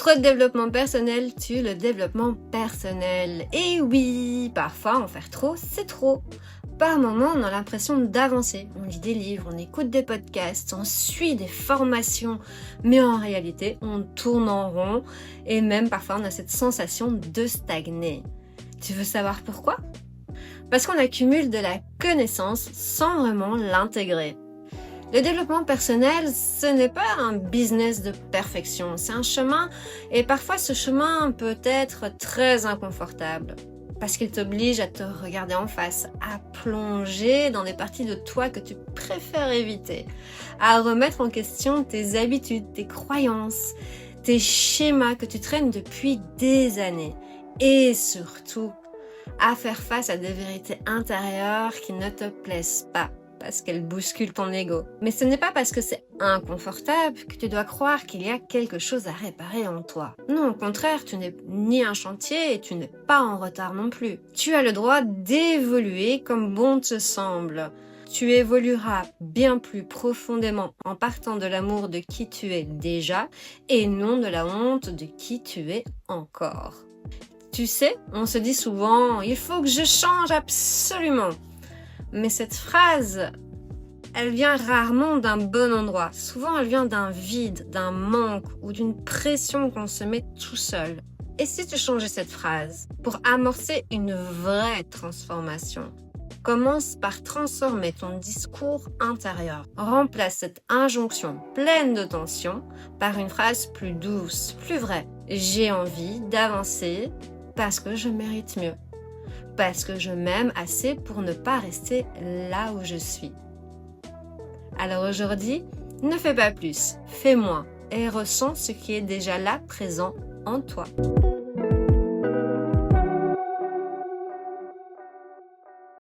Trop de développement personnel tue le développement personnel. Et oui, parfois en faire trop, c'est trop. Par moments, on a l'impression d'avancer. On lit des livres, on écoute des podcasts, on suit des formations. Mais en réalité, on tourne en rond et même parfois on a cette sensation de stagner. Tu veux savoir pourquoi ? Parce qu'on accumule de la connaissance sans vraiment l'intégrer. Le développement personnel, ce n'est pas un business de perfection, c'est un chemin et parfois ce chemin peut être très inconfortable parce qu'il t'oblige à te regarder en face, à plonger dans des parties de toi que tu préfères éviter, à remettre en question tes habitudes, tes croyances, tes schémas que tu traînes depuis des années et surtout à faire face à des vérités intérieures qui ne te plaisent pas. Parce qu'elle bouscule ton ego. Mais ce n'est pas parce que c'est inconfortable que tu dois croire qu'il y a quelque chose à réparer en toi. Non, au contraire, tu n'es ni un chantier et tu n'es pas en retard non plus. Tu as le droit d'évoluer comme bon te semble. Tu évolueras bien plus profondément en partant de l'amour de qui tu es déjà et non de la honte de qui tu es encore. Tu sais, on se dit souvent « il faut que je change absolument ». Mais cette phrase, elle vient rarement d'un bon endroit. Souvent, elle vient d'un vide, d'un manque ou d'une pression qu'on se met tout seul. Et si tu changeais cette phrase pour amorcer une vraie transformation ? Commence par transformer ton discours intérieur. Remplace cette injonction pleine de tension par une phrase plus douce, plus vraie. J'ai envie d'avancer parce que je mérite mieux. Parce que je m'aime assez pour ne pas rester là où je suis. Alors aujourd'hui, ne fais pas plus, fais moins et ressens ce qui est déjà là présent en toi.